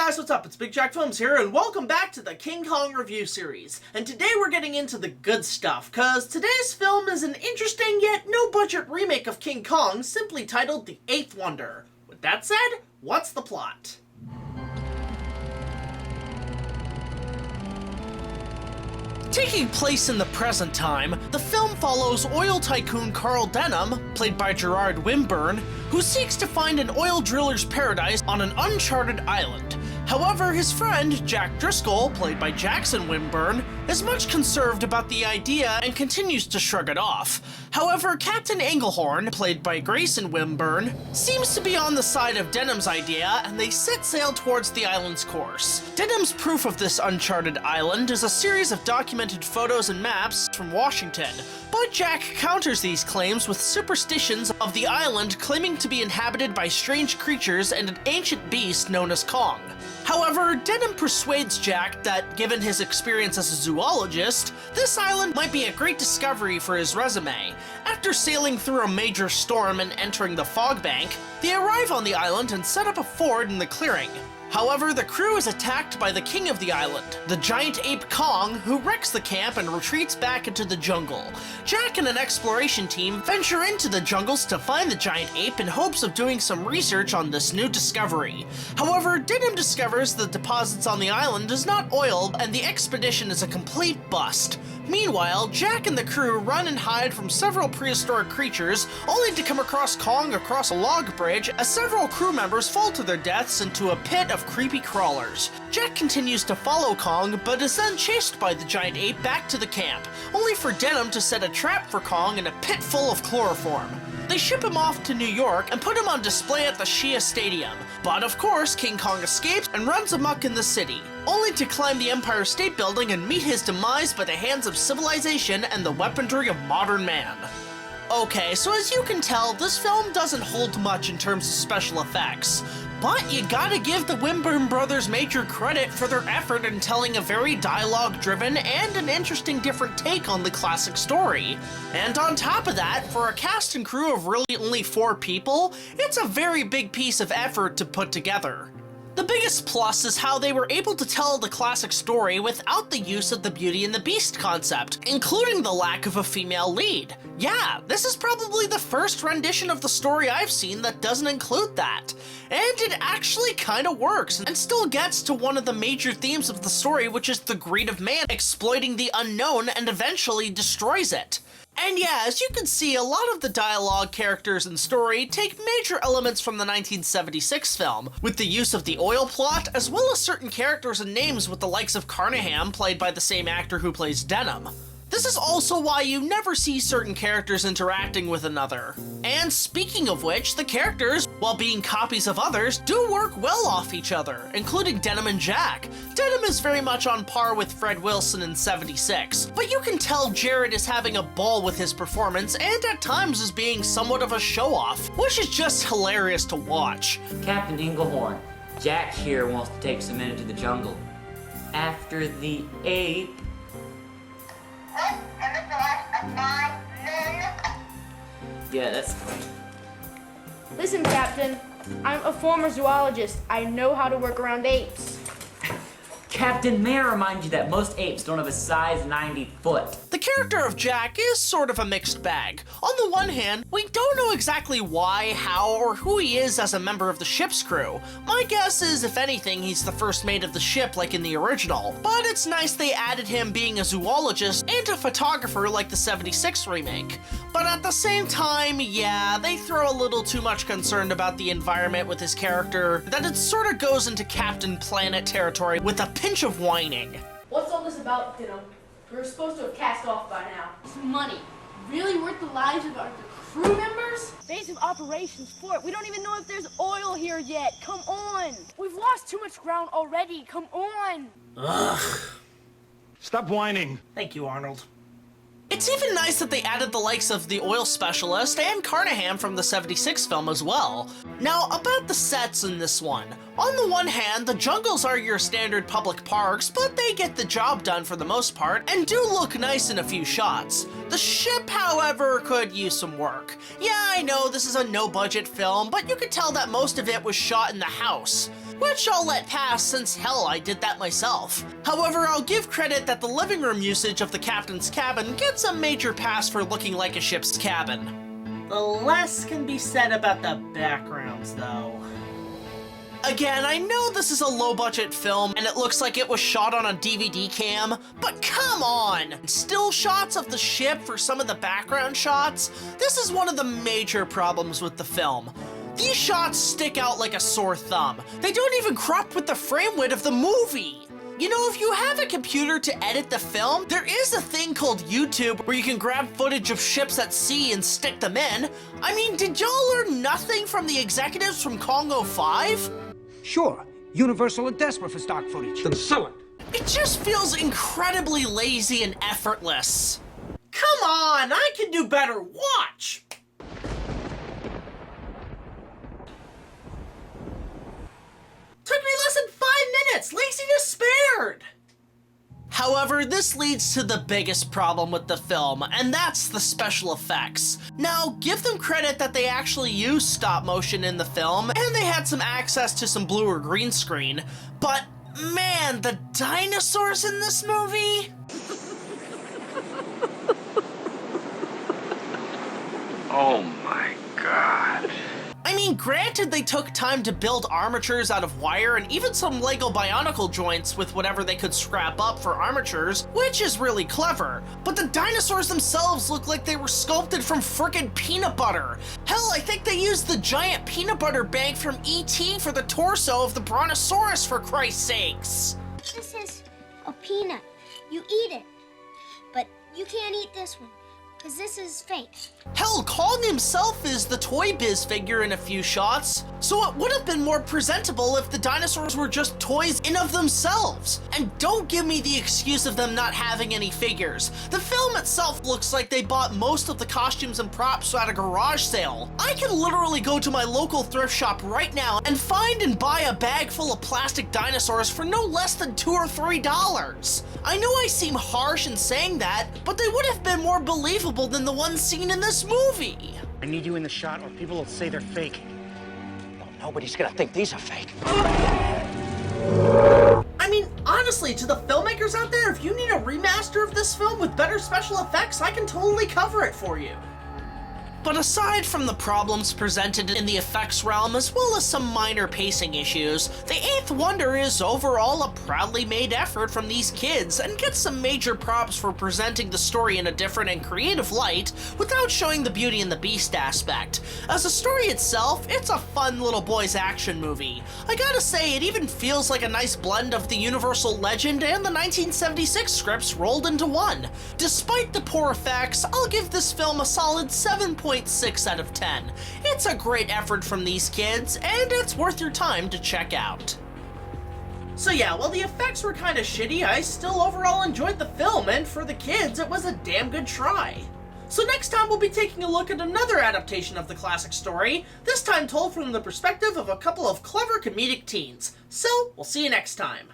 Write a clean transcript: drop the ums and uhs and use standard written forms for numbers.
guys, what's up? It's BigJackFilms here, and welcome back to the King Kong review series. And today we're getting into the good stuff, cause today's film is an interesting yet no-budget remake of King Kong, simply titled The Eighth Wonder. With that said, what's the plot? Taking place in the present time, the film follows oil tycoon Carl Denham, played by Gerard Wimburn, who seeks to find an oil driller's paradise on an uncharted island. However, his friend, Jack Driscoll, played by Jackson Wimburn, is much conserved about the idea and continues to shrug it off. However, Captain Englehorn, played by Grayson Wimburn, seems to be on the side of Denham's idea, and they set sail towards the island's course. Denham's proof of this uncharted island is a series of documented photos and maps from Washington, but Jack counters these claims with superstitions of the island claiming to be inhabited by strange creatures and an ancient beast known as Kong. However, Denham persuades Jack that, given his experience as a zoologist, this island might be a great discovery for his resume. After sailing through a major storm and entering the fog bank, they arrive on the island and set up a fort in the clearing. However, the crew is attacked by the king of the island, the giant ape Kong, who wrecks the camp and retreats back into the jungle. Jack and an exploration team venture into the jungles to find the giant ape in hopes of doing some research on this new discovery. However, Denham discovers the deposits on the island is not oil, and the expedition is a complete bust. Meanwhile, Jack and the crew run and hide from several prehistoric creatures, only to come across Kong across a log bridge as several crew members fall to their deaths into a pit of creepy crawlers. Jack continues to follow Kong, but is then chased by the giant ape back to the camp, only for Denham to set a trap for Kong in a pit full of chloroform. They ship him off to New York and put him on display at the Shea Stadium. But of course, King Kong escapes and runs amok in the city, only to climb the Empire State Building and meet his demise by the hands of civilization and the weaponry of modern man. Okay, so as you can tell, this film doesn't hold much in terms of special effects. But you gotta give the Wimburn brothers major credit for their effort in telling a very dialogue-driven and an interesting different take on the classic story. And on top of that, for a cast and crew of really only 4 people, it's a very big piece of effort to put together. The biggest plus is how they were able to tell the classic story without the use of the Beauty and the Beast concept, including the lack of a female lead. Yeah, this is probably the first rendition of the story I've seen that doesn't include that. And it actually kinda works, and still gets to one of the major themes of the story, which is the greed of man exploiting the unknown and eventually destroys it. And yeah, as you can see, a lot of the dialogue, characters, and story take major elements from the 1976 film, with the use of the oil plot, as well as certain characters and names with the likes of Carnahan, played by the same actor who plays Denham. This is also why you never see certain characters interacting with another. And speaking of which, the characters, while being copies of others, do work well off each other, including Denham and Jack. Denham is very much on par with Fred Wilson in 76, but you can tell Jared is having a ball with his performance and at times is being somewhat of a show-off, which is just hilarious to watch. Captain Englehorn, Jack here wants to take us a minute to the jungle. After the ape... Yeah, that's fine. Listen, Captain, I'm a former zoologist. I know how to work around apes. Captain, may I remind you that most apes don't have a size 90 foot. The character of Jack is sort of a mixed bag. On the one hand, we don't know exactly why, how, or who he is as a member of the ship's crew. My guess is, if anything, he's the first mate of the ship like in the original. But it's nice they added him being a zoologist and a photographer like the 76 remake. But at the same time, yeah, they throw a little too much concern about the environment with his character that it sort of goes into Captain Planet territory with a pinch of whining. What's all this about, Denham? We were supposed to have cast off by now. It's money. Really worth the lives of our crew members? Base of operations for it. We don't even know if there's oil here yet. Come on. We've lost too much ground already. Come on. Ugh. Stop whining. Thank you, Arnold. It's even nice that they added the likes of the oil specialist and Carnahan from the 76 film as well. Now, about the sets in this one. On the one hand, the jungles are your standard public parks, but they get the job done for the most part and do look nice in a few shots. The ship, however, could use some work. Yeah, I know this is a no-budget film, but you could tell that most of it was shot in the house. which I'll let pass since hell I did that myself. However, I'll give credit that the living room usage of the captain's cabin gets a major pass for looking like a ship's cabin. The less can be said about the backgrounds, though. Again, I know this is a low-budget film, and it looks like it was shot on a DVD cam, but come on! Still shots of the ship for some of the background shots? This is one of the major problems with the film. These shots stick out like a sore thumb. They don't even crop with the frame width of the movie. You know, if you have a computer to edit the film, there is a thing called YouTube where you can grab footage of ships at sea and stick them in. I mean, did y'all learn nothing from the executives from Congo 5? Sure, Universal are desperate for stock footage. Then sell it. It just feels incredibly lazy and effortless. Come on, I can do better. Watch! Took me less than 5 minutes. Laziness spared. However, this leads to the biggest problem with the film, and that's the special effects. Now, give them credit that they actually used stop motion in the film, and they had some access to some blue or green screen, but man, the dinosaurs in this movie? Oh my God. I mean, granted they took time to build armatures out of wire and even some Lego Bionicle joints with whatever they could scrap up for armatures, which is really clever, but the dinosaurs themselves look like they were sculpted from frickin' peanut butter. Hell, I think they used the giant peanut butter bag from E.T. for the torso of the Brontosaurus, for Christ's sakes. This is a peanut. You eat it. But you can't eat this one, because this is fake. Hell, Kong himself is the Toy Biz figure in a few shots, so it would have been more presentable if the dinosaurs were just toys in of themselves. And don't give me the excuse of them not having any figures. The film itself looks like they bought most of the costumes and props at a garage sale. I can literally go to my local thrift shop right now and find and buy a bag full of plastic dinosaurs for no less than $2 or $3. I know I seem harsh in saying that, but they would have been more believable than the ones seen in this movie. I need you in the shot or people will say they're fake. Well, nobody's gonna think these are fake. I mean, honestly, to the filmmakers out there, if you need a remaster of this film with better special effects, I can totally cover it for you. But aside from the problems presented in the effects realm, as well as some minor pacing issues, The Eighth Wonder is overall a proudly made effort from these kids and gets some major props for presenting the story in a different and creative light without showing the Beauty and the Beast aspect. As a story itself, it's a fun little boys action movie. I gotta say, it even feels like a nice blend of the Universal legend and the 1976 scripts rolled into one. Despite the poor effects, I'll give this film a solid 7.6 out of 10. It's a great effort from these kids, and it's worth your time to check out. So yeah, while the effects were kinda shitty, I still overall enjoyed the film, and for the kids, it was a damn good try. So next time we'll be taking a look at another adaptation of the classic story, this time told from the perspective of a couple of clever comedic teens. So, we'll see you next time.